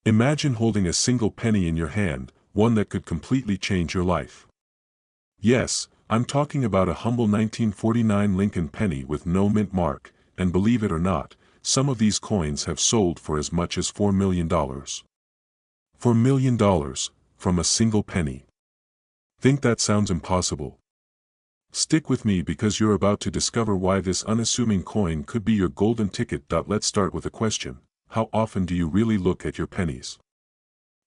Imagine holding a single penny in your hand, one that could completely change your life. Yes, I'm talking about a humble 1949 Lincoln penny with no mint mark, and believe it or not, some of these coins have sold for as much as $4 million. $4 million, from a single penny. Think that sounds impossible? Stick with me because you're about to discover why this unassuming coin could be your golden ticket. Let's start with a question. How often do you really look at your pennies?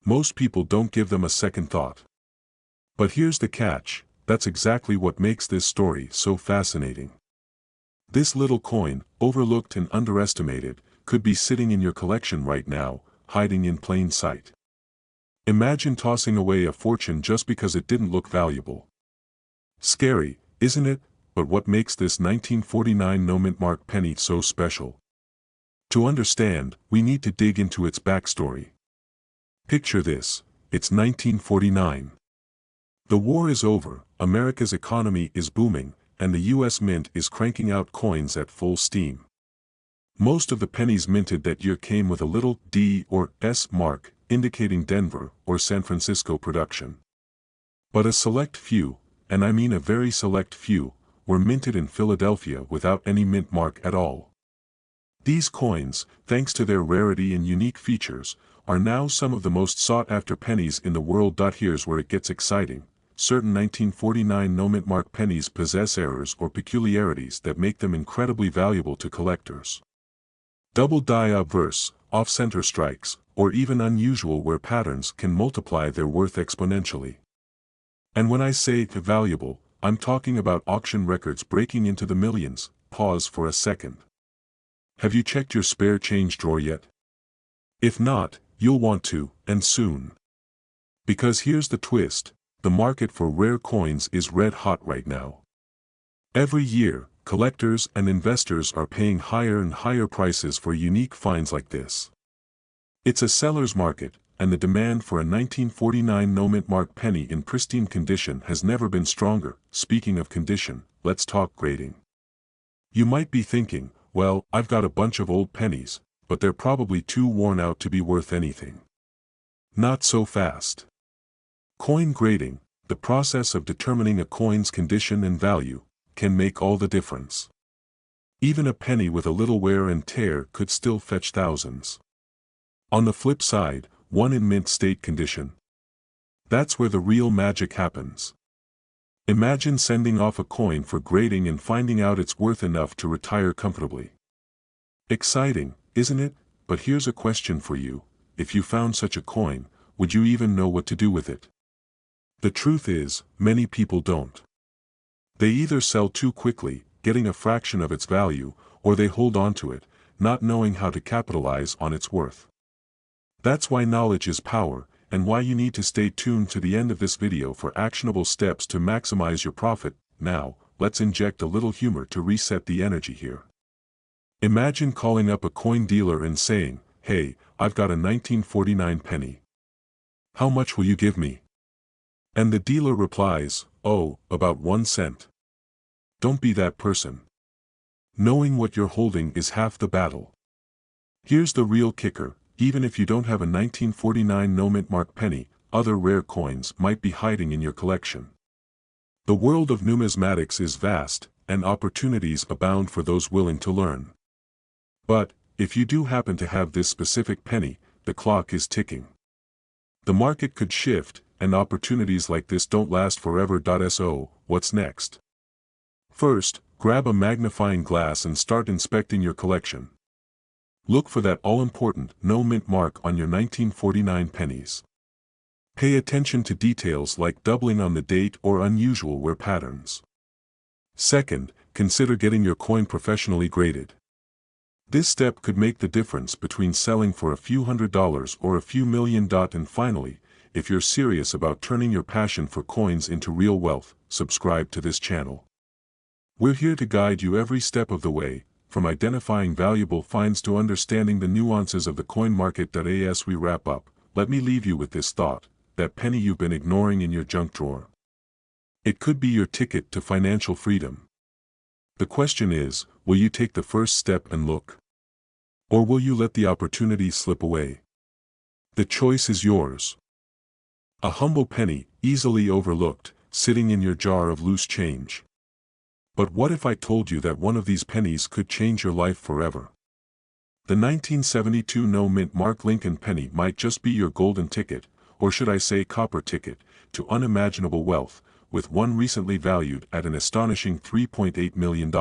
Most people don't give them a second thought. But here's the catch, that's exactly what makes this story so fascinating. This little coin, overlooked and underestimated, could be sitting in your collection right now, hiding in plain sight. Imagine tossing away a fortune just because it didn't look valuable. Scary, isn't it? But what makes this 1949 no-mint mark penny so special? To understand, we need to dig into its backstory. Picture this, it's 1949. The war is over, America's economy is booming, and the US Mint is cranking out coins at full steam. Most of the pennies minted that year came with a little D or S mark, indicating Denver or San Francisco production. But a select few, and I mean a very select few, were minted in Philadelphia without any mint mark at all. These coins, thanks to their rarity and unique features, are now some of the most sought-after pennies in the world. Here's where it gets exciting. Certain 1949 no-mint mark pennies possess errors or peculiarities that make them incredibly valuable to collectors. Double die obverse, off-center strikes, or even unusual wear patterns can multiply their worth exponentially. And when I say valuable, I'm talking about auction records breaking into the millions. Pause for a second. Have you checked your spare change drawer yet? If not, you'll want to, and soon. Because here's the twist, the market for rare coins is red hot right now. Every year, collectors and investors are paying higher and higher prices for unique finds like this. It's a seller's market, and the demand for a 1949 no-mint mark penny in pristine condition has never been stronger. Speaking of condition, let's talk grading. You might be thinking, well, I've got a bunch of old pennies, but they're probably too worn out to be worth anything. Not so fast. Coin grading, the process of determining a coin's condition and value, can make all the difference. Even a penny with a little wear and tear could still fetch thousands. On the flip side, one in mint state condition. That's where the real magic happens. Imagine sending off a coin for grading and finding out it's worth enough to retire comfortably. Exciting, isn't it? But here's a question for you. If you found such a coin, would you even know what to do with it? The truth is, many people don't. They either sell too quickly, getting a fraction of its value, or they hold on to it, not knowing how to capitalize on its worth. That's why knowledge is power, and why you need to stay tuned to the end of this video for actionable steps to maximize your profit. Now, let's inject a little humor to reset the energy here. Imagine calling up a coin dealer and saying, "Hey, I've got a 1949 penny. How much will you give me?" And the dealer replies, "Oh, about 1 cent. Don't be that person. Knowing what you're holding is half the battle. Here's the real kicker. Even if you don't have a 1949 no-mint mark penny, other rare coins might be hiding in your collection. The world of numismatics is vast, and opportunities abound for those willing to learn. But, if you do happen to have this specific penny, the clock is ticking. The market could shift, and opportunities like this don't last forever. So, what's next? First, grab a magnifying glass and start inspecting your collection. Look for that all-important no mint mark on your 1949 pennies. Pay attention to details like doubling on the date or unusual wear patterns. Second, consider getting your coin professionally graded. This step could make the difference between selling for a few $100s or a few million. And finally, if you're serious about turning your passion for coins into real wealth, subscribe to this channel. We're here to guide you every step of the way, from identifying valuable finds to understanding the nuances of the coin market. As we wrap up, let me leave you with this thought, that penny you've been ignoring in your junk drawer. It could be your ticket to financial freedom. The question is, will you take the first step and look? Or will you let the opportunity slip away? The choice is yours. A humble penny, easily overlooked, sitting in your jar of loose change. But what if I told you that one of these pennies could change your life forever? The 1972 no-mint Mark Lincoln penny might just be your golden ticket, or should I say copper ticket, to unimaginable wealth, with one recently valued at an astonishing $3.8 million.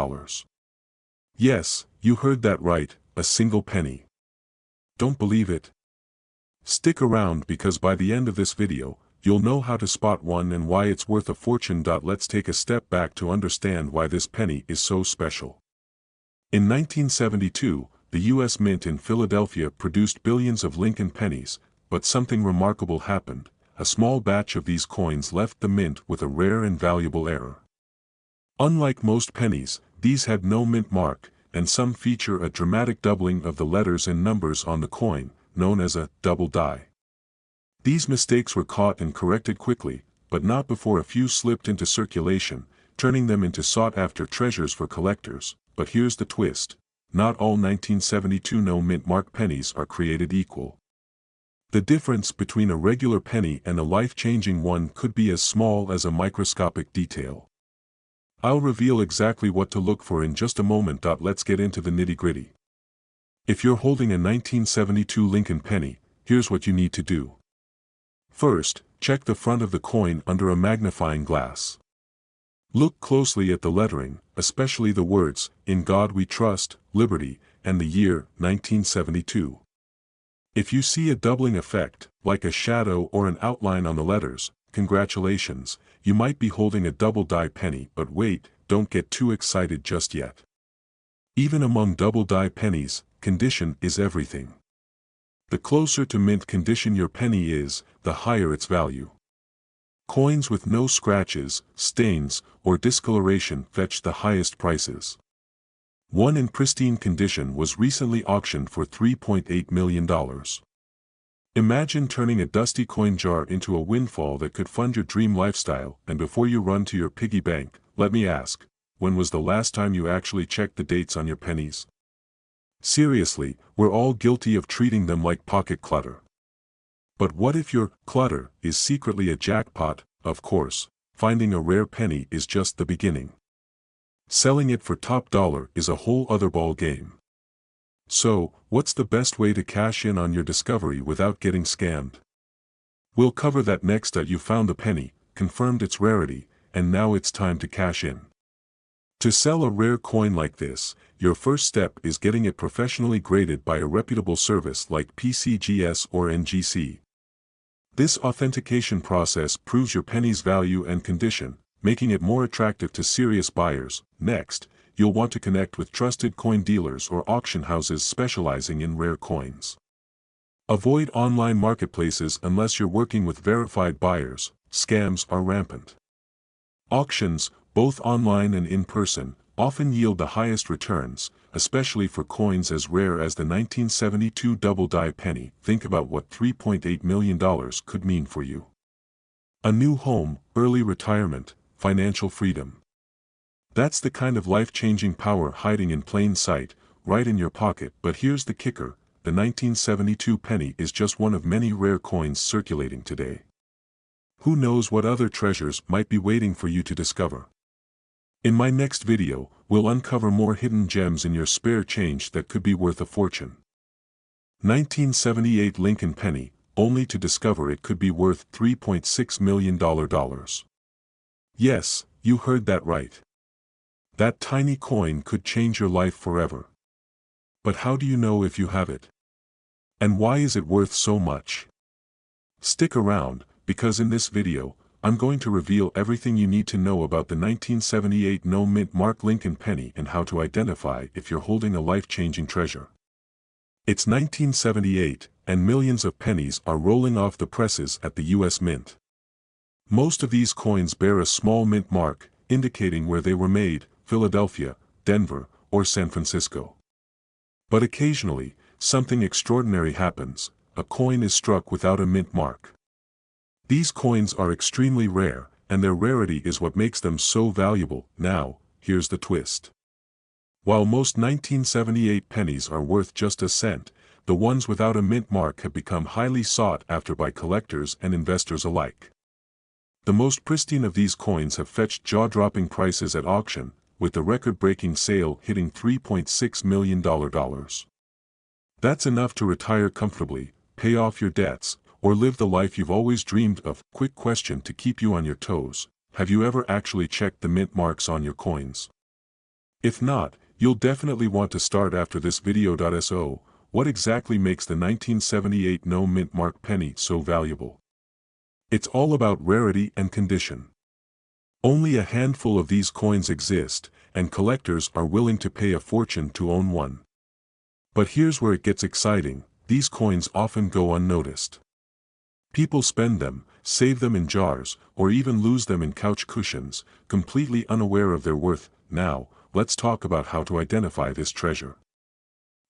Yes, you heard that right, a single penny. Don't believe it? Stick around because by the end of this video, you'll know how to spot one and why it's worth a fortune. Let's take a step back to understand why this penny is so special. In 1972, the U.S. Mint in Philadelphia produced billions of Lincoln pennies, but something remarkable happened. A small batch of these coins left the mint with a rare and valuable error. Unlike most pennies, these had no mint mark, and some feature a dramatic doubling of the letters and numbers on the coin, known as a double die. These mistakes were caught and corrected quickly, but not before a few slipped into circulation, turning them into sought-after treasures for collectors. But here's the twist: not all 1972 no-mint mark pennies are created equal. The difference between a regular penny and a life-changing one could be as small as a microscopic detail. I'll reveal exactly what to look for in just a moment. Let's get into the nitty-gritty. If you're holding a 1972 Lincoln penny, here's what you need to do. First, check the front of the coin under a magnifying glass. Look closely at the lettering, especially the words, "In God We Trust," "Liberty," and the year, 1972. If you see a doubling effect, like a shadow or an outline on the letters, congratulations, you might be holding a double die penny. But wait, don't get too excited just yet. Even among double die pennies, condition is everything. The closer to mint condition your penny is, the higher its value. Coins with no scratches, stains, or discoloration fetch the highest prices. One in pristine condition was recently auctioned for $3.8 million. Imagine turning a dusty coin jar into a windfall that could fund your dream lifestyle. And before you run to your piggy bank, let me ask, when was the last time you actually checked the dates on your pennies? Seriously, we're all guilty of treating them like pocket clutter. But what if your clutter is secretly a jackpot? Of course, finding a rare penny is just the beginning. Selling it for top dollar is a whole other ball game. So, what's the best way to cash in on your discovery without getting scammed? We'll cover that next. You found the penny, confirmed its rarity, and now it's time to cash in. To sell a rare coin like this, your first step is getting it professionally graded by a reputable service like PCGS or NGC. This authentication process proves your penny's value and condition, making it more attractive to serious buyers. Next, you'll want to connect with trusted coin dealers or auction houses specializing in rare coins. Avoid online marketplaces unless you're working with verified buyers. Scams are rampant. Auctions, both online and in person, often yield the highest returns, especially for coins as rare as the 1972 double die penny. Think about what $3.8 million could mean for you. A new home, early retirement, financial freedom. That's the kind of life-changing power hiding in plain sight, right in your pocket. But here's the kicker: the 1972 penny is just one of many rare coins circulating today. Who knows what other treasures might be waiting for you to discover? In my next video, we'll uncover more hidden gems in your spare change that could be worth a fortune. 1978 Lincoln penny, only to discover it could be worth $3.6 million. Yes, you heard that right. That tiny coin could change your life forever. But how do you know if you have it? And why is it worth so much? Stick around, because in this video, I'm going to reveal everything you need to know about the 1978 no-mint Mark Lincoln penny and how to identify if you're holding a life-changing treasure. It's 1978, and millions of pennies are rolling off the presses at the U.S. Mint. Most of these coins bear a small mint mark, indicating where they were made: Philadelphia, Denver, or San Francisco. But occasionally, something extraordinary happens: a coin is struck without a mint mark. These coins are extremely rare, and their rarity is what makes them so valuable. Now, here's the twist. While most 1978 pennies are worth just a cent, the ones without a mint mark have become highly sought after by collectors and investors alike. The most pristine of these coins have fetched jaw-dropping prices at auction, with the record-breaking sale hitting $3.6 million. That's enough to retire comfortably, pay off your debts, or live the life you've always dreamed of. Quick question to keep you on your toes: have you ever actually checked the mint marks on your coins? If not, you'll definitely want to start after this video. So, what exactly makes the 1978 no mint mark penny so valuable? It's all about rarity and condition. Only a handful of these coins exist, and collectors are willing to pay a fortune to own one. But here's where it gets exciting: these coins often go unnoticed. People spend them, save them in jars, or even lose them in couch cushions, completely unaware of their worth. Now, let's talk about how to identify this treasure.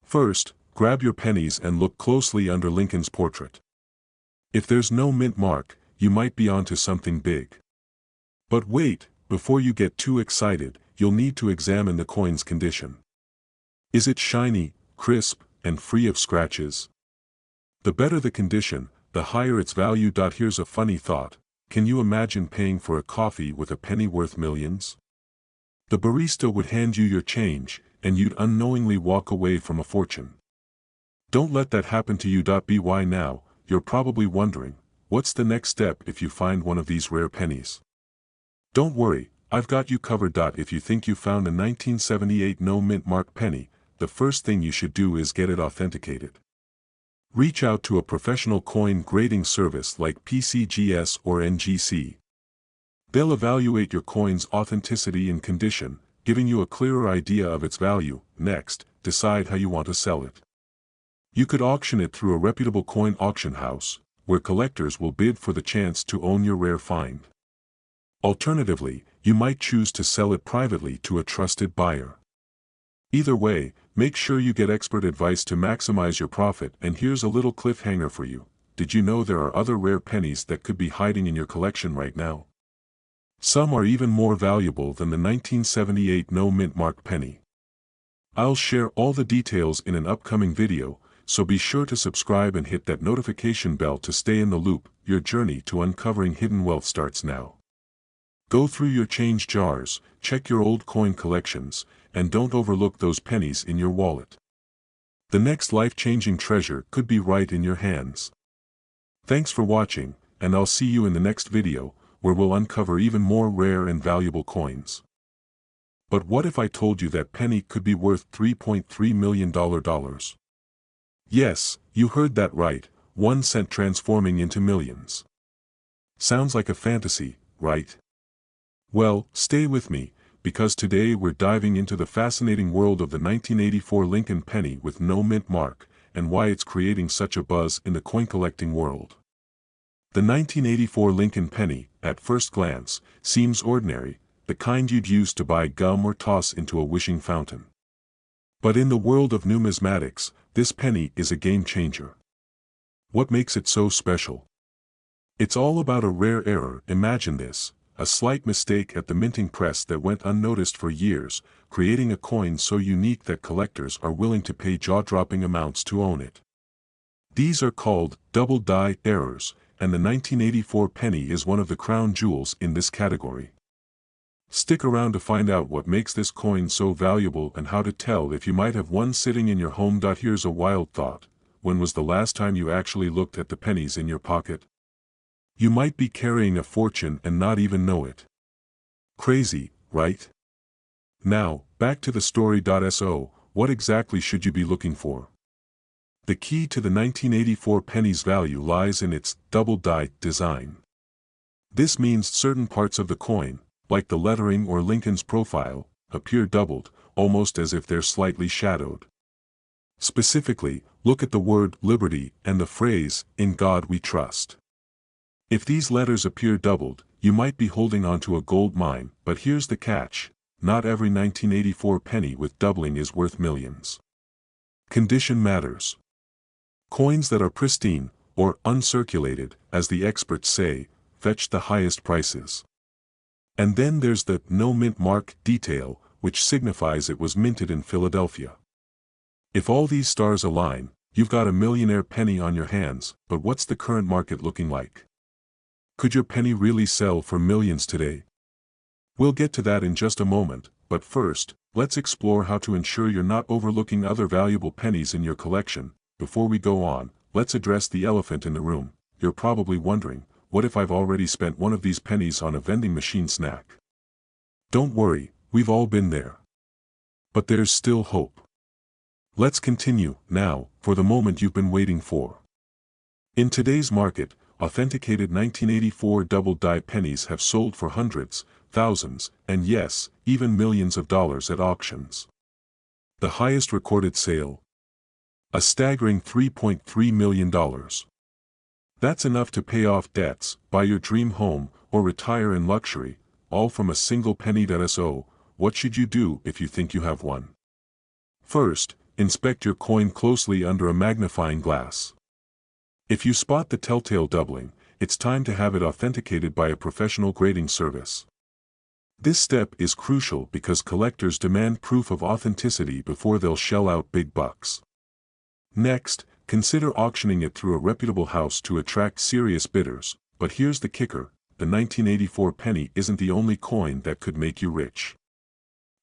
First, grab your pennies and look closely under Lincoln's portrait. If there's no mint mark, you might be onto something big. But wait, before you get too excited, you'll need to examine the coin's condition. Is it shiny, crisp, and free of scratches? The better the condition, the higher its value. Here's a funny thought: can you imagine paying for a coffee with a penny worth millions? The barista would hand you your change, and you'd unknowingly walk away from a fortune. Don't let that happen to you. By now, you're probably wondering, what's the next step if you find one of these rare pennies? Don't worry, I've got you covered. If you think you found a 1978 no mint mark penny, the first thing you should do is get it authenticated. Reach out to a professional coin grading service like PCGS or NGC. They'll evaluate your coin's authenticity and condition, giving you a clearer idea of its value. Next, decide how you want to sell it. You could auction it through a reputable coin auction house, where collectors will bid for the chance to own your rare find. Alternatively, you might choose to sell it privately to a trusted buyer. Either way, make sure you get expert advice to maximize your profit. And here's a little cliffhanger for you: did you know there are other rare pennies that could be hiding in your collection right now? Some are even more valuable than the 1978 no mint mark penny. I'll share all the details in an upcoming video, so be sure to subscribe and hit that notification bell to stay in the loop. Your journey to uncovering hidden wealth starts now. Go through your change jars, check your old coin collections, and don't overlook those pennies in your wallet. The next life-changing treasure could be right in your hands. Thanks for watching, and I'll see you in the next video, where we'll uncover even more rare and valuable coins. But what if I told you that penny could be worth $3.3 million? Yes, you heard that right, 1 cent transforming into millions. Sounds like a fantasy, right? Well, stay with me, because today we're diving into the fascinating world of the 1984 Lincoln penny with no mint mark, and why it's creating such a buzz in the coin collecting world. The 1984 Lincoln penny, at first glance, seems ordinary, the kind you'd use to buy gum or toss into a wishing fountain. But in the world of numismatics, this penny is a game changer. What makes it so special? It's all about a rare error. Imagine this: a slight mistake at the minting press that went unnoticed for years, creating a coin so unique that collectors are willing to pay jaw-dropping amounts to own it. These are called double die errors, and the 1984 penny is one of the crown jewels in this category. Stick around to find out what makes this coin so valuable and how to tell if you might have one sitting in your home. Here's a wild thought: when was the last time you actually looked at the pennies in your pocket? You might be carrying a fortune and not even know it. Crazy, right? Now, back to the story. So, what exactly should you be looking for? The key to the 1984 penny's value lies in its double-die design. This means certain parts of the coin, like the lettering or Lincoln's profile, appear doubled, almost as if they're slightly shadowed. Specifically, look at the word liberty and the phrase, "In God we trust." If these letters appear doubled, you might be holding onto a gold mine. But here's the catch: not every 1984 penny with doubling is worth millions. Condition matters. Coins that are pristine, or uncirculated, as the experts say, fetch the highest prices. And then there's the no mint mark detail, which signifies it was minted in Philadelphia. If all these stars align, You've got a millionaire penny on your hands, but what's the current market looking like? Could your penny really sell for millions today? We'll get to that in just a moment, but first, let's explore how to ensure you're not overlooking other valuable pennies in your collection. Before we go on, let's address the elephant in the room. You're probably wondering, what if I've already spent one of these pennies on a vending machine snack? Don't worry, we've all been there. But there's still hope. Let's continue, now, for the moment you've been waiting for. In today's market, authenticated 1984 double-die pennies have sold for hundreds, thousands, and yes, even millions of dollars at auctions. The highest recorded sale? A staggering $3.3 million. That's enough to pay off debts, buy your dream home, or retire in luxury, all from a single penny. So, what should you do if you think you have one? First, inspect your coin closely under a magnifying glass. If you spot the telltale doubling, it's time to have it authenticated by a professional grading service. This step is crucial because collectors demand proof of authenticity before they'll shell out big bucks. Next, consider auctioning it through a reputable house to attract serious bidders, but here's the kicker, the 1984 penny isn't the only coin that could make you rich.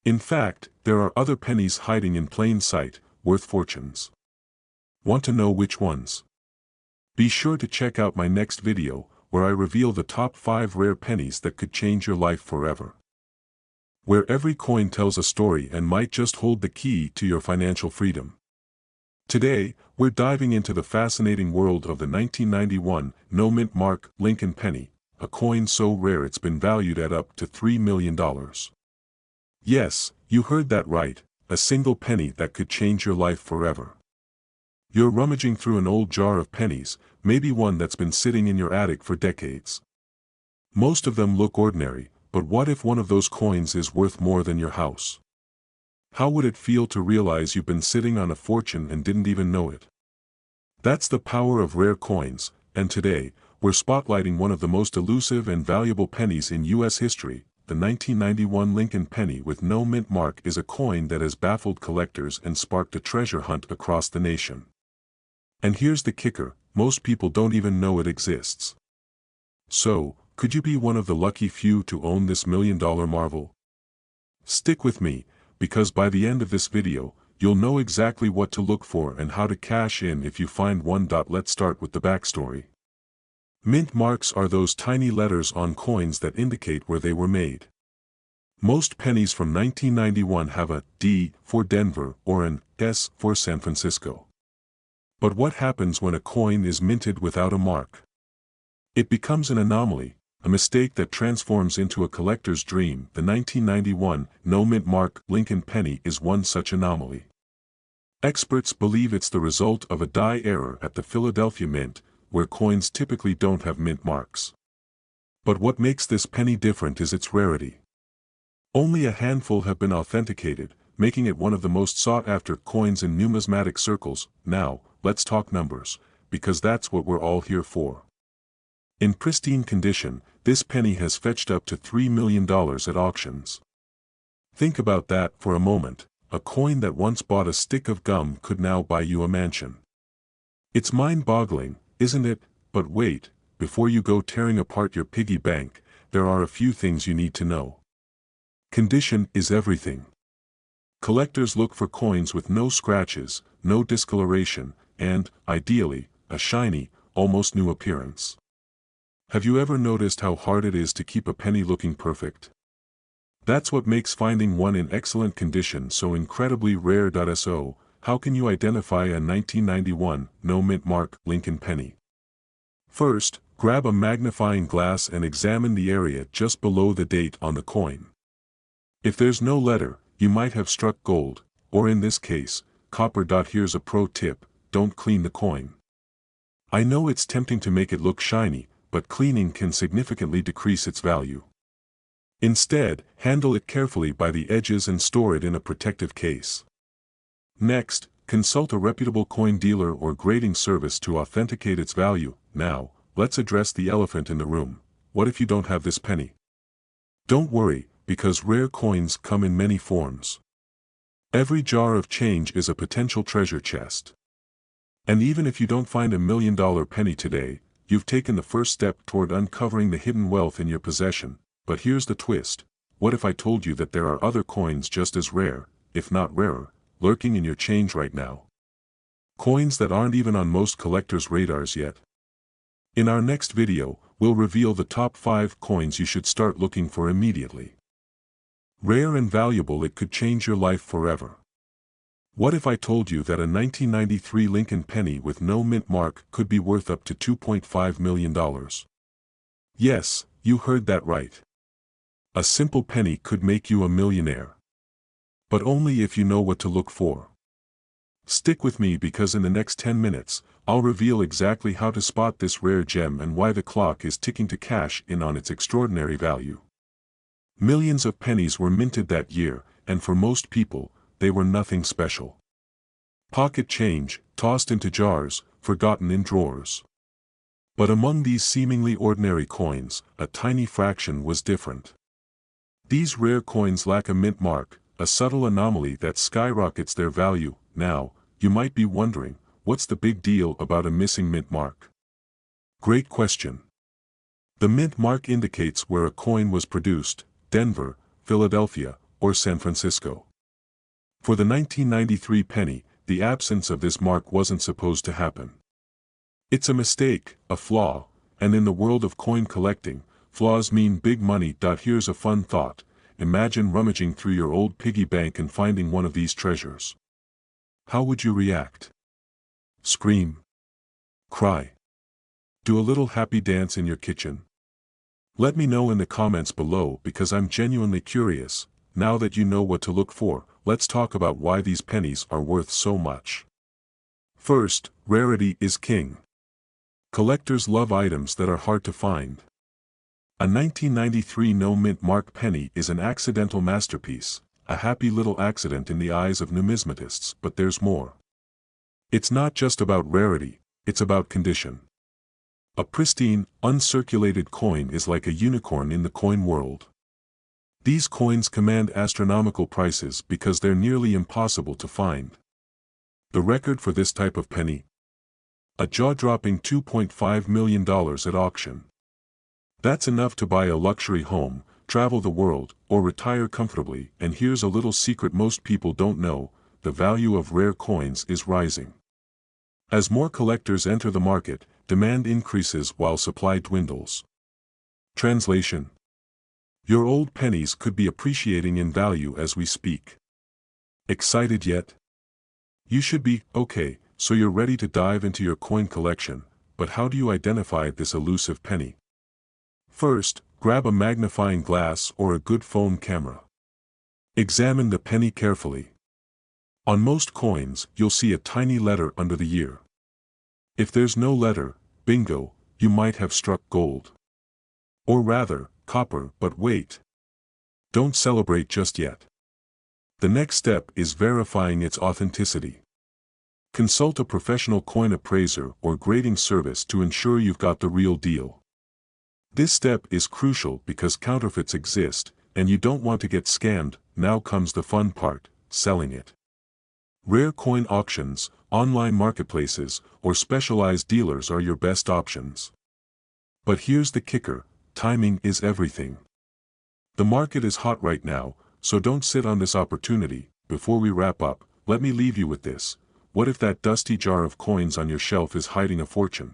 In fact, there are other pennies hiding in plain sight, worth fortunes. Want to know which ones? Be sure to check out my next video, where I reveal the top 5 rare pennies that could change your life forever. Where every coin tells a story and might just hold the key to your financial freedom. Today, we're diving into the fascinating world of the 1991 no-mint mark Lincoln penny, a coin so rare it's been valued at up to $3 million. Yes, you heard that right, a single penny that could change your life forever. You're rummaging through an old jar of pennies, maybe one that's been sitting in your attic for decades. Most of them look ordinary, but what if one of those coins is worth more than your house? How would it feel to realize you've been sitting on a fortune and didn't even know it? That's the power of rare coins, and today, we're spotlighting one of the most elusive and valuable pennies in U.S. history. The 1991 Lincoln penny with no mint mark is a coin that has baffled collectors and sparked a treasure hunt across the nation. And here's the kicker, most people don't even know it exists. So, could you be one of the lucky few to own this million-dollar marvel? Stick with me, because by the end of this video, you'll know exactly what to look for and how to cash in if you find one. Let's start with the backstory. Mint marks are those tiny letters on coins that indicate where they were made. Most pennies from 1991 have a D for Denver or an S for San Francisco. But what happens when a coin is minted without a mark? It becomes an anomaly, a mistake that transforms into a collector's dream. The 1991 no-mint mark Lincoln penny is one such anomaly. Experts believe it's the result of a die error at the Philadelphia Mint, where coins typically don't have mint marks. But what makes this penny different is its rarity. Only a handful have been authenticated, making it one of the most sought-after coins in numismatic circles. Now, let's talk numbers, because that's what we're all here for. In pristine condition, this penny has fetched up to $3 million at auctions. Think about that for a moment, a coin that once bought a stick of gum could now buy you a mansion. It's mind-boggling, isn't it? But wait, before you go tearing apart your piggy bank, there are a few things you need to know. Condition is everything. Collectors look for coins with no scratches, no discoloration, and, ideally, a shiny, almost new appearance. Have you ever noticed how hard it is to keep a penny looking perfect? That's what makes finding one in excellent condition so incredibly rare. So, how can you identify a 1991 no-mint mark Lincoln penny? First, grab a magnifying glass and examine the area just below the date on the coin. If there's no letter, you might have struck gold, or in this case, copper. Here's a pro tip, don't clean the coin. I know it's tempting to make it look shiny, but cleaning can significantly decrease its value. Instead, handle it carefully by the edges and store it in a protective case. Next, consult a reputable coin dealer or grading service to authenticate its value. Now, let's address the elephant in the room. What if you don't have this penny? Don't worry, because rare coins come in many forms. Every jar of change is a potential treasure chest. And even if you don't find $1 million penny today, you've taken the first step toward uncovering the hidden wealth in your possession. But here's the twist. What if I told you that there are other coins just as rare, if not rarer, lurking in your change right now? Coins that aren't even on most collectors' radars yet. In our next video, we'll reveal the top 5 coins you should start looking for immediately. Rare and valuable, it could change your life forever. What if I told you that a 1993 Lincoln penny with no mint mark could be worth up to $2.5 million? Yes, you heard that right. A simple penny could make you a millionaire. But only if you know what to look for. Stick with me because in the next 10 minutes, I'll reveal exactly how to spot this rare gem and why the clock is ticking to cash in on its extraordinary value. Millions of pennies were minted that year, and for most people, they were nothing special. Pocket change, tossed into jars, forgotten in drawers. But among these seemingly ordinary coins, a tiny fraction was different. These rare coins lack a mint mark, a subtle anomaly that skyrockets their value. Now, you might be wondering, what's the big deal about a missing mint mark? Great question. The mint mark indicates where a coin was produced: Denver, Philadelphia, or San Francisco. For the 1993 penny, the absence of this mark wasn't supposed to happen. It's a mistake, a flaw, and in the world of coin collecting, flaws mean big money. Here's a fun thought. Imagine rummaging through your old piggy bank and finding one of these treasures. How would you react? Scream? Cry? Do a little happy dance in your kitchen? Let me know in the comments below because I'm genuinely curious. Now that you know what to look for, let's talk about why these pennies are worth so much. First, rarity is king. Collectors love items that are hard to find. A 1993 no-mint mark penny is an accidental masterpiece, a happy little accident in the eyes of numismatists, but there's more. It's not just about rarity, it's about condition. A pristine, uncirculated coin is like a unicorn in the coin world. These coins command astronomical prices because they're nearly impossible to find. The record for this type of penny? A jaw-dropping $2.5 million at auction. That's enough to buy a luxury home, travel the world, or retire comfortably. And here's a little secret most people don't know: the value of rare coins is rising. As more collectors enter the market, demand increases while supply dwindles. Translation: your old pennies could be appreciating in value as we speak. Excited yet? You should be. Okay, so you're ready to dive into your coin collection, but how do you identify this elusive penny? First, grab a magnifying glass or a good phone camera. Examine the penny carefully. On most coins, you'll see a tiny letter under the year. If there's no letter, bingo, you might have struck gold. Or rather, copper. But wait. Don't celebrate just yet. The next step is verifying its authenticity. Consult a professional coin appraiser or grading service to ensure you've got the real deal. This step is crucial because counterfeits exist, and you don't want to get scammed. Now comes the fun part: selling it. Rare coin auctions, online marketplaces, or specialized dealers are your best options. But here's the kicker: timing is everything. The market is hot right now, so don't sit on this opportunity. Before we wrap up, let me leave you with this: what if that dusty jar of coins on your shelf is hiding a fortune?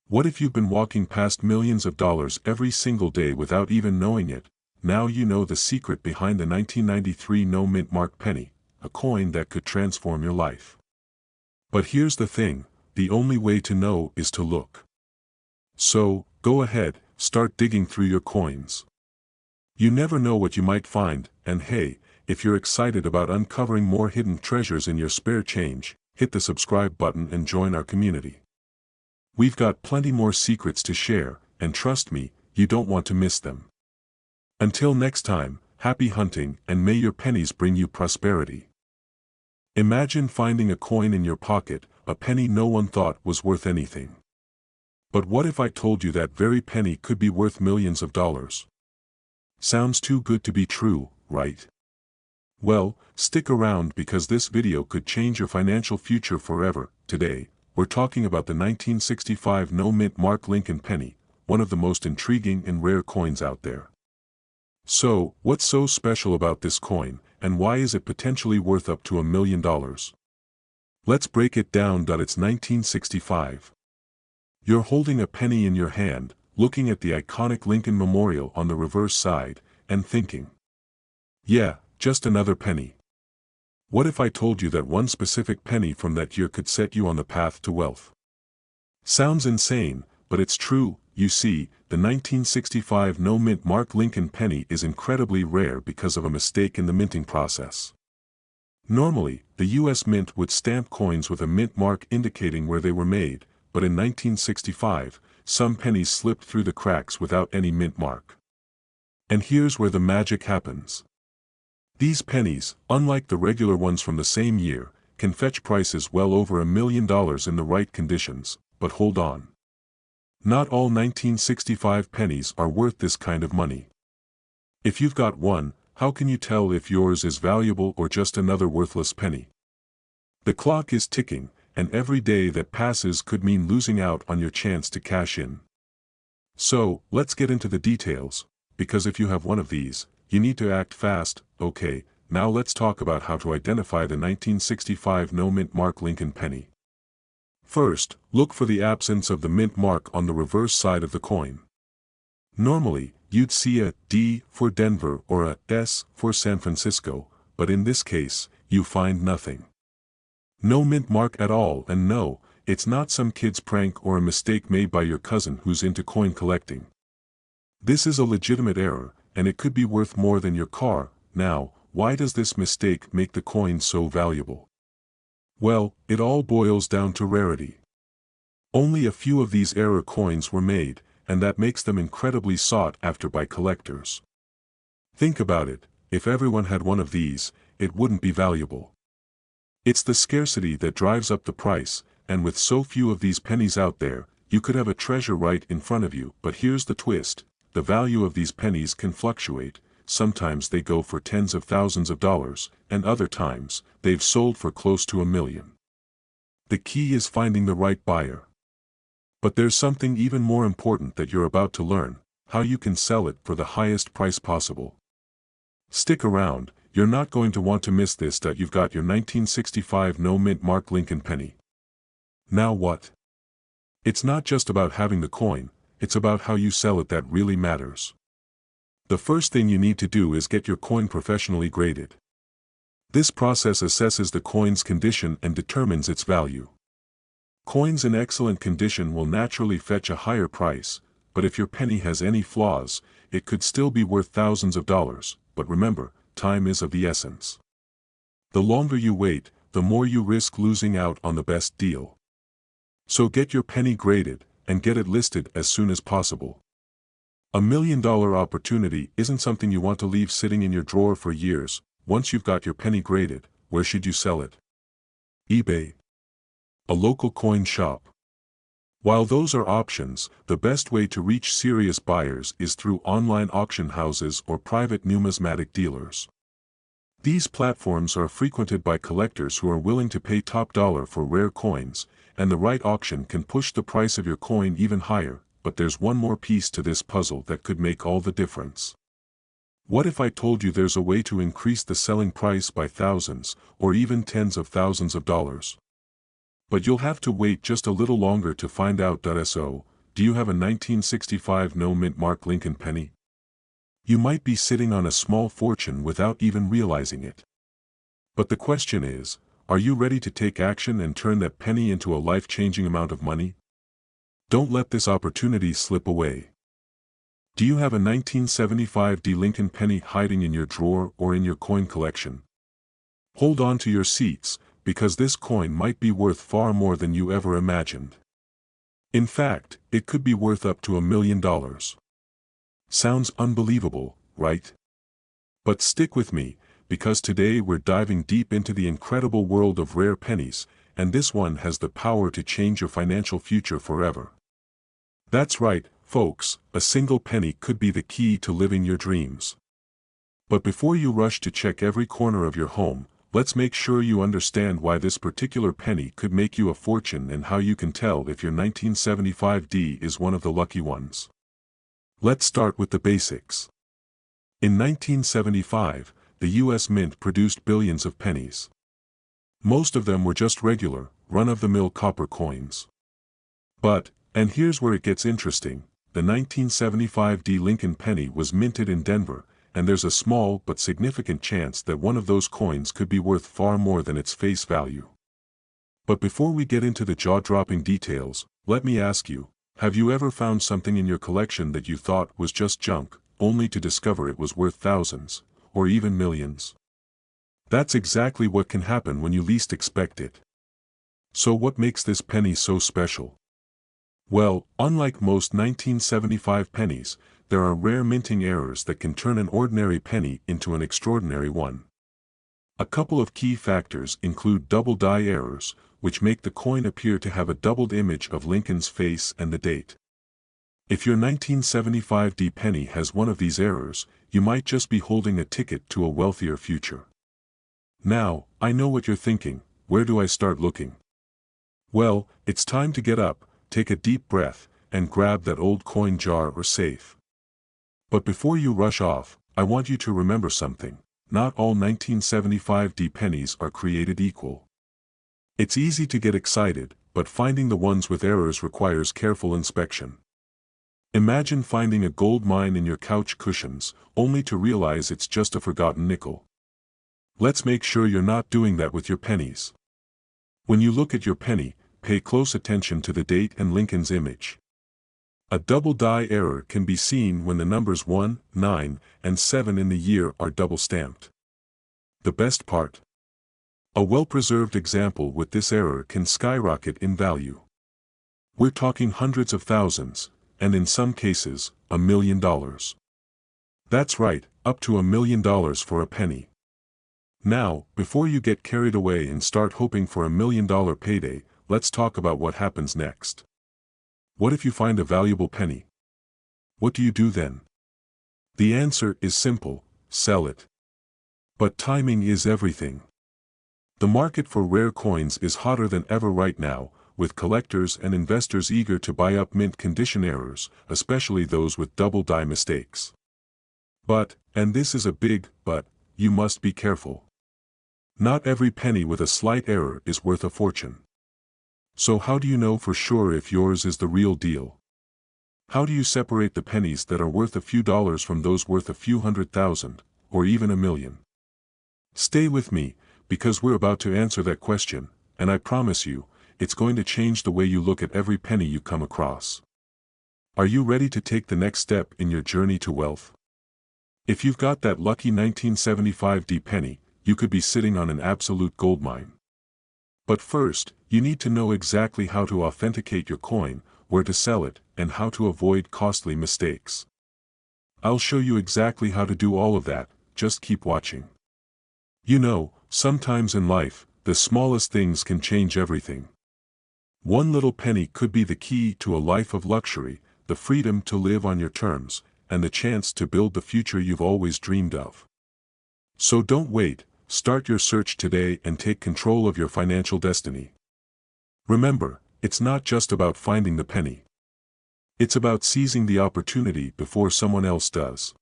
What if you've been walking past millions of dollars every single day without even knowing it? Now you know the secret behind the 1993 no-mint mark penny, a coin that could transform your life. But here's the thing: the only way to know is to look. So, go ahead, start digging through your coins. You never know what you might find. And hey, if you're excited about uncovering more hidden treasures in your spare change, hit the subscribe button and join our community. We've got plenty more secrets to share, and trust me, you don't want to miss them. Until next time, happy hunting, and may your pennies bring you prosperity. Imagine finding a coin in your pocket, a penny no one thought was worth anything. But what if I told you that very penny could be worth millions of dollars? Sounds too good to be true, right? Well, stick around because this video could change your financial future forever. Today, we're talking about the 1965 no-mint mark Lincoln penny, one of the most intriguing and rare coins out there. So, what's so special about this coin, and why is it potentially worth up to $1 million? Let's break it down. It's 1965. You're holding a penny in your hand, looking at the iconic Lincoln Memorial on the reverse side, and thinking, yeah, just another penny. What if I told you that one specific penny from that year could set you on the path to wealth? Sounds insane, but it's true. You see, the 1965 no-mint mark Lincoln penny is incredibly rare because of a mistake in the minting process. Normally, the U.S. Mint would stamp coins with a mint mark indicating where they were made, but in 1965, some pennies slipped through the cracks without any mint mark. And here's where the magic happens. These pennies, unlike the regular ones from the same year, can fetch prices well over $1 million in the right conditions, but hold on. Not all 1965 pennies are worth this kind of money. If you've got one, how can you tell if yours is valuable or just another worthless penny? The clock is ticking, and every day that passes could mean losing out on your chance to cash in. So, let's get into the details, because if you have one of these, you need to act fast. Okay, now let's talk about how to identify the 1965 no-mint mark Lincoln penny. First, look for the absence of the mint mark on the reverse side of the coin. Normally, you'd see a D for Denver or a S for San Francisco, but in this case, you find nothing. No mint mark at all, and no, it's not some kid's prank or a mistake made by your cousin who's into coin collecting. This is a legitimate error, and it could be worth more than your car. Now, why does this mistake make the coin so valuable? Well, it all boils down to rarity. Only a few of these error coins were made, and that makes them incredibly sought after by collectors. Think about it, if everyone had one of these, it wouldn't be valuable. It's the scarcity that drives up the price, and with so few of these pennies out there, you could have a treasure right in front of you. But here's the twist, the value of these pennies can fluctuate. Sometimes they go for tens of thousands of dollars, and other times, they've sold for close to $1 million. The key is finding the right buyer. But there's something even more important that you're about to learn, how you can sell it for the highest price possible. Stick around, you're not going to want to miss this. You've got your 1965 no-mint mark Lincoln penny. Now what? It's not just about having the coin, it's about how you sell it that really matters. The first thing you need to do is get your coin professionally graded. This process assesses the coin's condition and determines its value. Coins in excellent condition will naturally fetch a higher price, but if your penny has any flaws, it could still be worth thousands of dollars. But remember, time is of the essence. The longer you wait, the more you risk losing out on the best deal. So get your penny graded, and get it listed as soon as possible. $1 million opportunity isn't something you want to leave sitting in your drawer for years. Once you've got your penny graded, where should you sell it? eBay. A local coin shop. While those are options, the best way to reach serious buyers is through online auction houses or private numismatic dealers. These platforms are frequented by collectors who are willing to pay top dollar for rare coins, and the right auction can push the price of your coin even higher. But there's one more piece to this puzzle that could make all the difference. What if I told you there's a way to increase the selling price by thousands, or even tens of thousands of dollars? But you'll have to wait just a little longer to find out. So, do you have a 1965 no-mint mark Lincoln penny? You might be sitting on a small fortune without even realizing it. But the question is, are you ready to take action and turn that penny into a life-changing amount of money? Don't let this opportunity slip away. Do you have a 1975 D Lincoln penny hiding in your drawer or in your coin collection? Hold on to your seats, because this coin might be worth far more than you ever imagined. In fact, it could be worth up to $1 million. Sounds unbelievable, right? But stick with me, because today we're diving deep into the incredible world of rare pennies, and this one has the power to change your financial future forever. That's right, folks, a single penny could be the key to living your dreams. But before you rush to check every corner of your home, let's make sure you understand why this particular penny could make you a fortune and how you can tell if your 1975D is one of the lucky ones. Let's start with the basics. In 1975, the US Mint produced billions of pennies. Most of them were just regular, run-of-the-mill copper coins. But, and here's where it gets interesting, the 1975D Lincoln penny was minted in Denver, and there's a small but significant chance that one of those coins could be worth far more than its face value. But before we get into the jaw-dropping details, let me ask you, have you ever found something in your collection that you thought was just junk, only to discover it was worth thousands, or even millions? That's exactly what can happen when you least expect it. So what makes this penny so special? Well, unlike most 1975 pennies, there are rare minting errors that can turn an ordinary penny into an extraordinary one. A couple of key factors include double die errors, which make the coin appear to have a doubled image of Lincoln's face and the date. If your 1975D penny has one of these errors, you might just be holding a ticket to a wealthier future. Now, I know what you're thinking, where do I start looking? Well, it's time to get up, take a deep breath, and grab that old coin jar or safe. But before you rush off, I want you to remember something. Not all 1975D pennies are created equal. It's easy to get excited, but finding the ones with errors requires careful inspection. Imagine finding a gold mine in your couch cushions, only to realize it's just a forgotten nickel. Let's make sure you're not doing that with your pennies. When you look at your penny, pay close attention to the date and Lincoln's image. A double die error can be seen when the numbers 1, 9, and 7 in the year are double stamped. The best part? A well-preserved example with this error can skyrocket in value. We're talking hundreds of thousands, and in some cases, $1 million. That's right, up to $1 million for a penny. Now, before you get carried away and start hoping for $1 million payday, let's talk about what happens next. What if you find a valuable penny? What do you do then? The answer is simple: sell it. But timing is everything. The market for rare coins is hotter than ever right now, with collectors and investors eager to buy up mint condition errors, especially those with double die mistakes. But, and this is a big but, you must be careful. Not every penny with a slight error is worth a fortune. So how do you know for sure if yours is the real deal? How do you separate the pennies that are worth a few dollars from those worth a few $100,000, or even $1 million? Stay with me, because we're about to answer that question, and I promise you, it's going to change the way you look at every penny you come across. Are you ready to take the next step in your journey to wealth? If you've got that lucky 1975D penny, you could be sitting on an absolute goldmine. But first, you need to know exactly how to authenticate your coin, where to sell it, and how to avoid costly mistakes. I'll show you exactly how to do all of that, just keep watching. You know, sometimes in life, the smallest things can change everything. One little penny could be the key to a life of luxury, the freedom to live on your terms, and the chance to build the future you've always dreamed of. So don't wait, start your search today and take control of your financial destiny. Remember, it's not just about finding the penny. It's about seizing the opportunity before someone else does.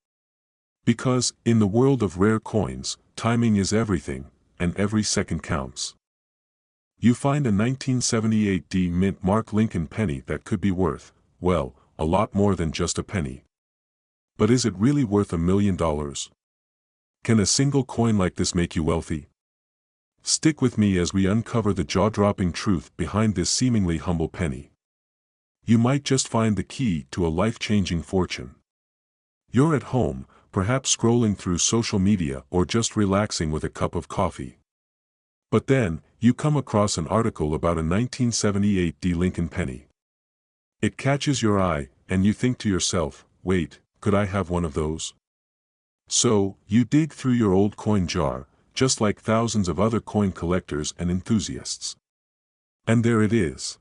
Because, in the world of rare coins, timing is everything, and every second counts. You find a 1978D mint mark Lincoln penny that could be worth, well, a lot more than just a penny. But is it really worth $1 million? Can a single coin like this make you wealthy? Stick with me as we uncover the jaw-dropping truth behind this seemingly humble penny. You might just find the key to a life-changing fortune. You're at home, perhaps scrolling through social media or just relaxing with a cup of coffee. But then, you come across an article about a 1978D Lincoln penny. It catches your eye, and you think to yourself, wait, could I have one of those? So, you dig through your old coin jar, just like thousands of other coin collectors and enthusiasts. And there it is.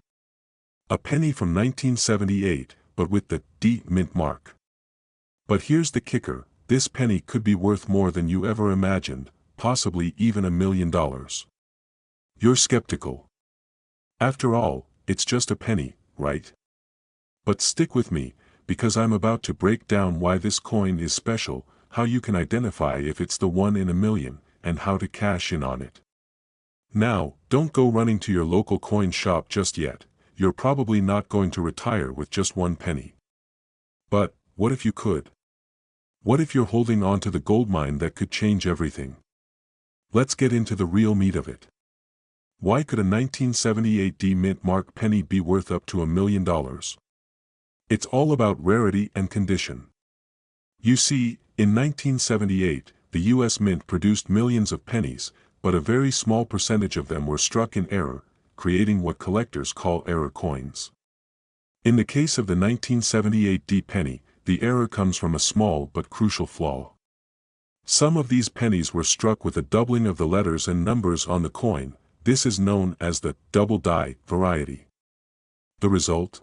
A penny from 1978, but with the D mint mark. But here's the kicker, this penny could be worth more than you ever imagined, possibly even $1 million. You're skeptical. After all, it's just a penny, right? But stick with me, because I'm about to break down why this coin is special, how you can identify if it's the one in a million, and how to cash in on it. Now, don't go running to your local coin shop just yet. You're probably not going to retire with just one penny. But, what if you could? What if you're holding on to the goldmine that could change everything? Let's get into the real meat of it. Why could a 1978 D mint mark penny be worth up to $1 million? It's all about rarity and condition. You see, in 1978, the US Mint produced millions of pennies, but a very small percentage of them were struck in error, creating what collectors call error coins. In the case of the 1978 D penny, the error comes from a small but crucial flaw. Some of these pennies were struck with a doubling of the letters and numbers on the coin. This is known as the double die variety. The result?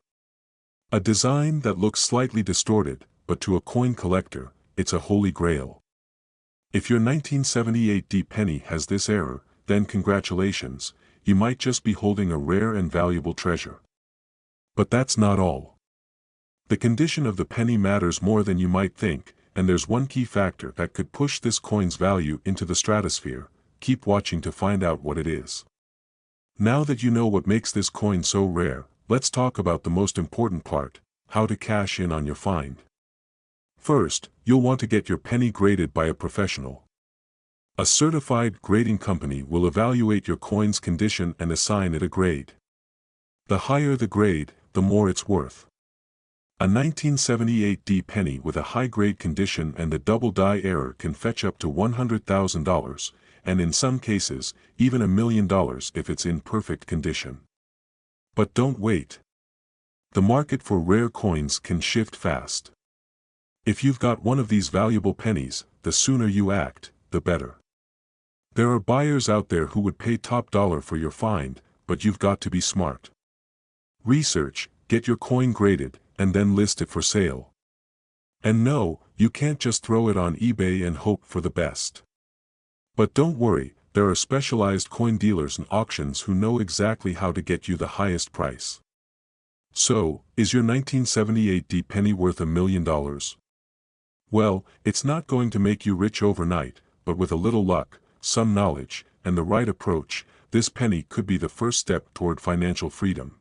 A design that looks slightly distorted, but to a coin collector, it's a holy grail. If your 1978 D penny has this error, then congratulations, you might just be holding a rare and valuable treasure. But that's not all. The condition of the penny matters more than you might think, and there's one key factor that could push this coin's value into the stratosphere. Keep watching to find out what it is. Now that you know what makes this coin so rare, let's talk about the most important part, how to cash in on your find. First, you'll want to get your penny graded by a professional. A certified grading company will evaluate your coin's condition and assign it a grade. The higher the grade, the more it's worth. A 1978 D penny with a high-grade condition and a double die error can fetch up to $100,000, and in some cases, even $1 million if it's in perfect condition. But don't wait. The market for rare coins can shift fast. If you've got one of these valuable pennies, the sooner you act, the better. There are buyers out there who would pay top dollar for your find, but you've got to be smart. Research, get your coin graded, and then list it for sale. And no, you can't just throw it on eBay and hope for the best. But don't worry, there are specialized coin dealers and auctions who know exactly how to get you the highest price. So, is your 1978 D penny worth $1 million? Well, it's not going to make you rich overnight, but with a little luck, some knowledge, and the right approach, this penny could be the first step toward financial freedom.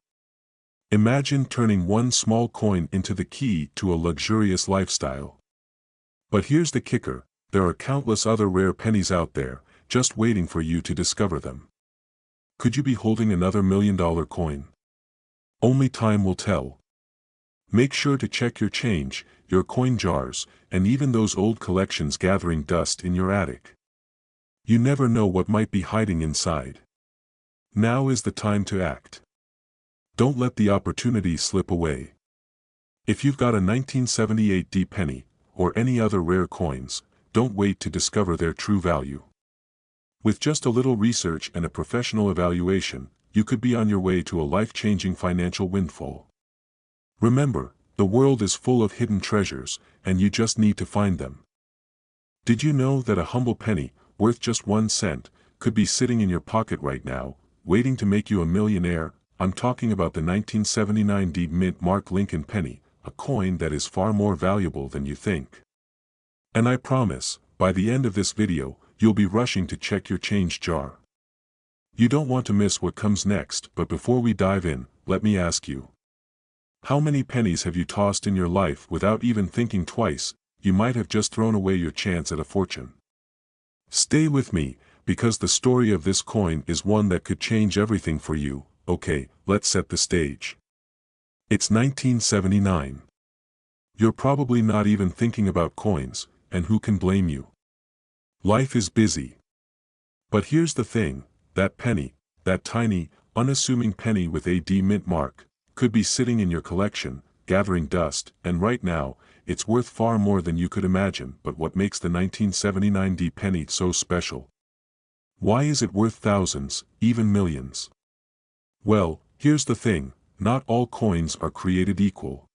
Imagine turning one small coin into the key to a luxurious lifestyle. But here's the kicker, there are countless other rare pennies out there, just waiting for you to discover them. Could you be holding another $1 million coin? Only time will tell. Make sure to check your change, your coin jars, and even those old collections gathering dust in your attic. You never know what might be hiding inside. Now is the time to act. Don't let the opportunity slip away. If you've got a 1978 D penny, or any other rare coins, don't wait to discover their true value. With just a little research and a professional evaluation, you could be on your way to a life-changing financial windfall. Remember, the world is full of hidden treasures, and you just need to find them. Did you know that a humble penny, worth just 1 cent, could be sitting in your pocket right now, waiting to make you a millionaire? I'm talking about the 1979 D mint mark Lincoln penny, a coin that is far more valuable than you think. And I promise, by the end of this video, you'll be rushing to check your change jar. You don't want to miss what comes next, but before we dive in, let me ask you. How many pennies have you tossed in your life without even thinking twice? You might have just thrown away your chance at a fortune. Stay with me, because the story of this coin is one that could change everything for you. Okay, let's set the stage. It's 1979. You're probably not even thinking about coins, and who can blame you? Life is busy. But here's the thing, that penny, that tiny, unassuming penny with a D mint mark, could be sitting in your collection, gathering dust, and right now, it's worth far more than you could imagine. But what makes the 1979 D penny so special? Why is it worth thousands, even millions? Well, here's the thing, not all coins are created equal.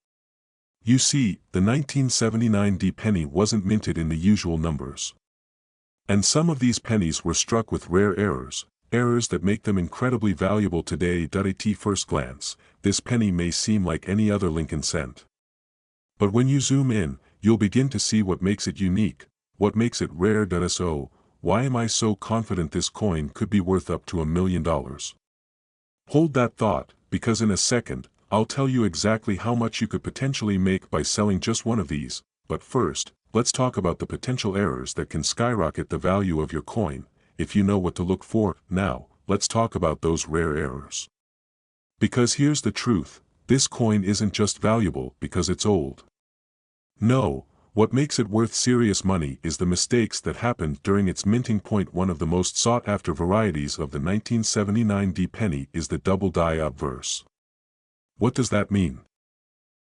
You see, the 1979 D penny wasn't minted in the usual numbers. And some of these pennies were struck with rare errors, errors that make them incredibly valuable today. At first glance, this penny may seem like any other Lincoln cent. But when you zoom in, you'll begin to see what makes it unique, what makes it rare. So, why am I so confident this coin could be worth up to $1 million? Hold that thought, because in a second, I'll tell you exactly how much you could potentially make by selling just one of these. But first, let's talk about the potential errors that can skyrocket the value of your coin, if you know what to look for. Now, let's talk about those rare errors. Because here's the truth, this coin isn't just valuable because it's old. No, what makes it worth serious money is the mistakes that happened during its minting. One of the most sought-after varieties of the 1979 D penny is the double die obverse. What does that mean?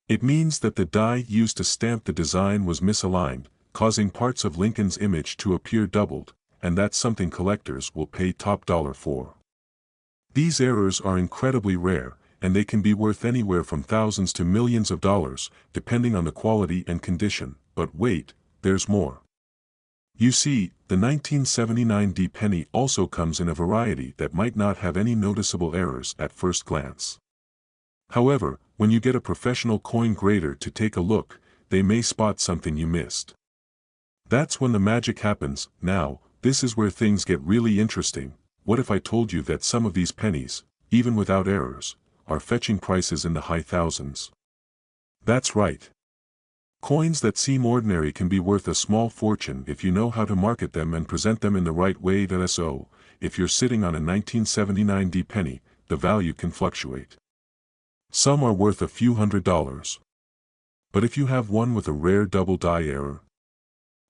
It means that the die used to stamp the design was misaligned, causing parts of Lincoln's image to appear doubled, and that's something collectors will pay top dollar for. These errors are incredibly rare, and they can be worth anywhere from thousands to millions of dollars, depending on the quality and condition. But wait, there's more. You see, the 1979 D penny also comes in a variety that might not have any noticeable errors at first glance. However, when you get a professional coin grader to take a look, they may spot something you missed. That's when the magic happens. Now, this is where things get really interesting. What if I told you that some of these pennies, even without errors, are fetching prices in the high thousands? That's right. Coins that seem ordinary can be worth a small fortune if you know how to market them and present them in the right way. So, if you're sitting on a 1979 D penny, the value can fluctuate. Some are worth a few $100s. But if you have one with a rare double die error,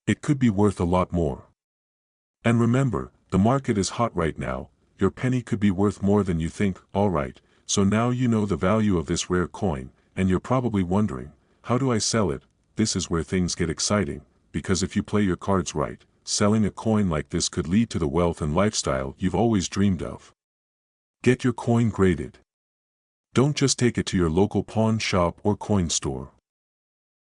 it could be worth a lot more. And remember, the market is hot right now, your penny could be worth more than you think. Alright, so now you know the value of this rare coin, and you're probably wondering, how do I sell it? This is where things get exciting, because if you play your cards right, selling a coin like this could lead to the wealth and lifestyle you've always dreamed of. Get your coin graded. Don't just take it to your local pawn shop or coin store.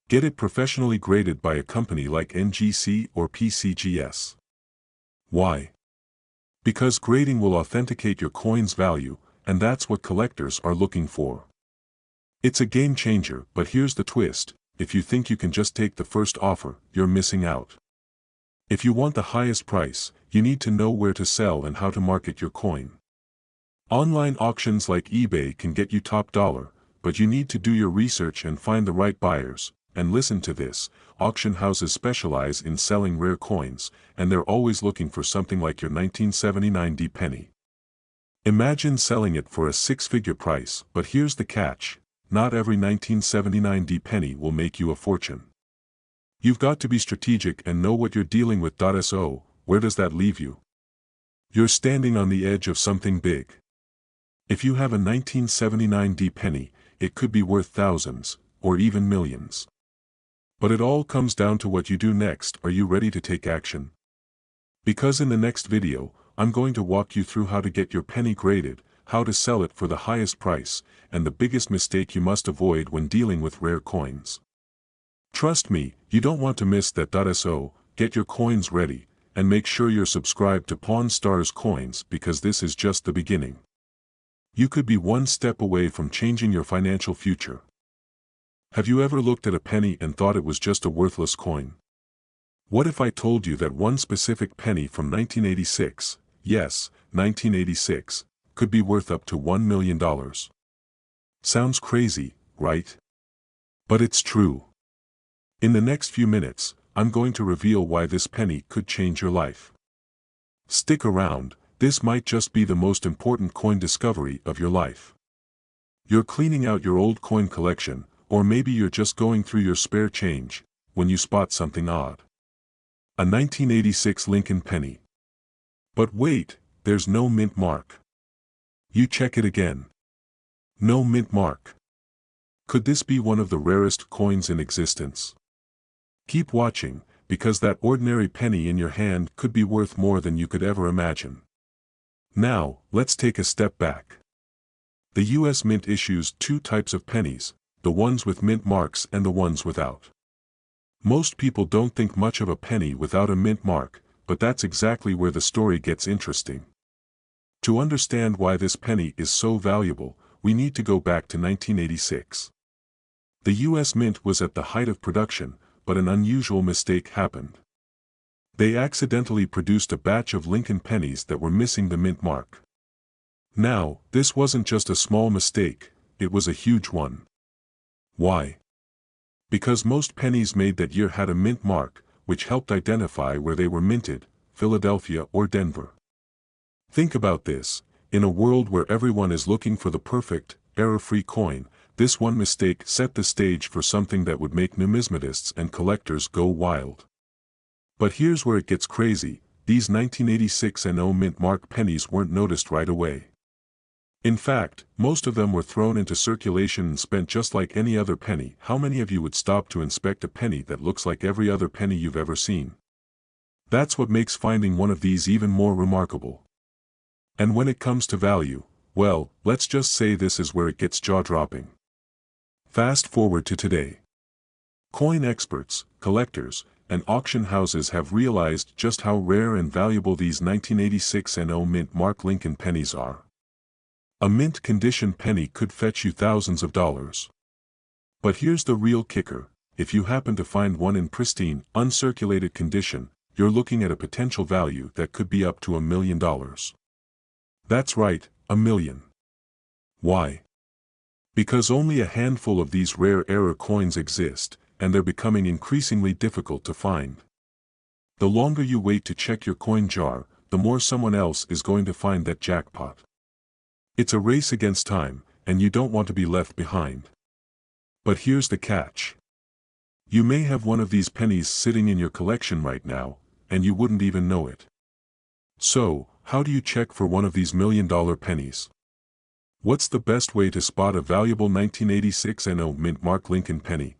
Get it professionally graded by a company like NGC or PCGS. Why? Because grading will authenticate your coin's value, and that's what collectors are looking for. It's a game changer, but here's the twist. If you think you can just take the first offer, you're missing out. If you want the highest price, you need to know where to sell and how to market your coin. Online auctions like eBay can get you top dollar, but you need to do your research and find the right buyers. And listen to this, auction houses specialize in selling rare coins, and they're always looking for something like your 1979 D penny. Imagine selling it for a six-figure price, but here's the catch. Not every 1979 D penny will make you a fortune. You've got to be strategic and know what you're dealing with. So, where does that leave you? You're standing on the edge of something big. If you have a 1979 D penny, it could be worth thousands, or even millions. But it all comes down to what you do next. Are you ready to take action? Because in the next video, I'm going to walk you through how to get your penny graded, how to sell it for the highest price, and the biggest mistake you must avoid when dealing with rare coins. Trust me, you don't want to miss that. So, get your coins ready, and make sure you're subscribed to Pawn Stars Coins because this is just the beginning. You could be one step away from changing your financial future. Have you ever looked at a penny and thought it was just a worthless coin? What if I told you that one specific penny from 1986, yes, 1986, could be worth up to $1 million? Sounds crazy, right? But it's true. In the next few minutes, I'm going to reveal why this penny could change your life. Stick around, this might just be the most important coin discovery of your life. You're cleaning out your old coin collection, or maybe you're just going through your spare change, when you spot something odd. A 1986 Lincoln penny. But wait, there's no mint mark. You check it again. No mint mark. Could this be one of the rarest coins in existence? Keep watching, because that ordinary penny in your hand could be worth more than you could ever imagine. Now, let's take a step back. The U.S. Mint issues two types of pennies, the ones with mint marks and the ones without. Most people don't think much of a penny without a mint mark, but that's exactly where the story gets interesting. To understand why this penny is so valuable, we need to go back to 1986. The U.S. Mint was at the height of production, but an unusual mistake happened. They accidentally produced a batch of Lincoln pennies that were missing the mint mark. Now, this wasn't just a small mistake, it was a huge one. Why? Because most pennies made that year had a mint mark, which helped identify where they were minted, Philadelphia or Denver. Think about this, in a world where everyone is looking for the perfect, error-free coin, this one mistake set the stage for something that would make numismatists and collectors go wild. But here's where it gets crazy, these 1986 and 0 mint mark pennies weren't noticed right away. In fact, most of them were thrown into circulation and spent just like any other penny. How many of you would stop to inspect a penny that looks like every other penny you've ever seen? That's what makes finding one of these even more remarkable. And when it comes to value, well, let's just say this is where it gets jaw-dropping. Fast forward to today. Coin experts, collectors, and auction houses have realized just how rare and valuable these 1986 and 0 mint mark Lincoln pennies are. A mint condition penny could fetch you thousands of dollars. But here's the real kicker, if you happen to find one in pristine, uncirculated condition, you're looking at a potential value that could be up to $1 million. That's right, $1 million. Why? Because only a handful of these rare error coins exist, and they're becoming increasingly difficult to find. The longer you wait to check your coin jar, the more someone else is going to find that jackpot. It's a race against time, and you don't want to be left behind. But here's the catch. You may have one of these pennies sitting in your collection right now, and you wouldn't even know it. So, how do you check for one of these $1 million pennies? What's the best way to spot a valuable 1986 and 0 mint mark Lincoln penny?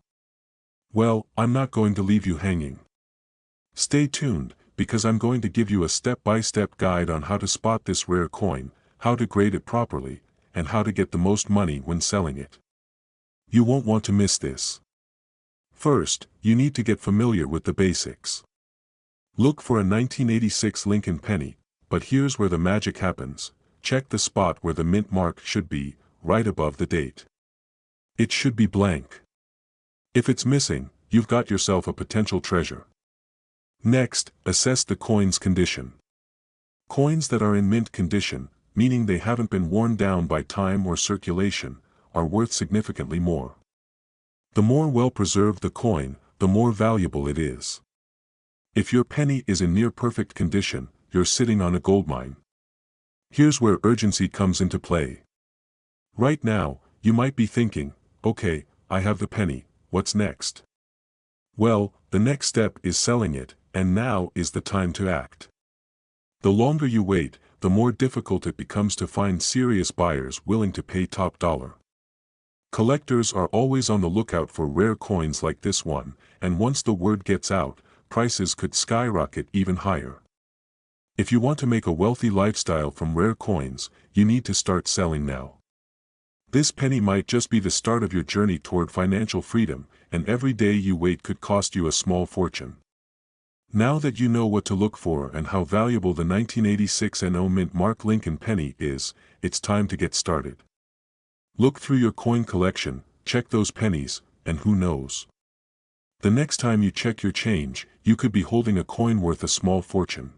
Well, I'm not going to leave you hanging. Stay tuned, because I'm going to give you a step-by-step guide on how to spot this rare coin, how to grade it properly, and how to get the most money when selling it. You won't want to miss this. First, you need to get familiar with the basics. Look for a 1986 Lincoln penny, but here's where the magic happens. Check the spot where the mint mark should be, right above the date. It should be blank. If it's missing, you've got yourself a potential treasure. Next, assess the coin's condition. Coins that are in mint condition, meaning they haven't been worn down by time or circulation, are worth significantly more. The more well-preserved the coin, the more valuable it is. If your penny is in near-perfect condition, you're sitting on a goldmine. Here's where urgency comes into play. Right now, you might be thinking, okay, I have the penny, what's next? Well, the next step is selling it, and now is the time to act. The longer you wait, the more difficult it becomes to find serious buyers willing to pay top dollar. Collectors are always on the lookout for rare coins like this one, and once the word gets out, prices could skyrocket even higher. If you want to make a wealthy lifestyle from rare coins, you need to start selling now. This penny might just be the start of your journey toward financial freedom, and every day you wait could cost you a small fortune. Now that you know what to look for and how valuable the 1986 and 0 mint mark Lincoln penny is, it's time to get started. Look through your coin collection, check those pennies, and who knows? The next time you check your change, you could be holding a coin worth a small fortune.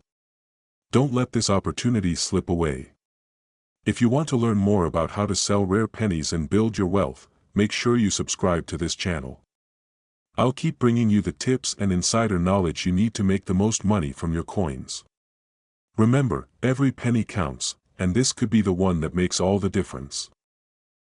Don't let this opportunity slip away. If you want to learn more about how to sell rare pennies and build your wealth, make sure you subscribe to this channel. I'll keep bringing you the tips and insider knowledge you need to make the most money from your coins. Remember, every penny counts, and this could be the one that makes all the difference.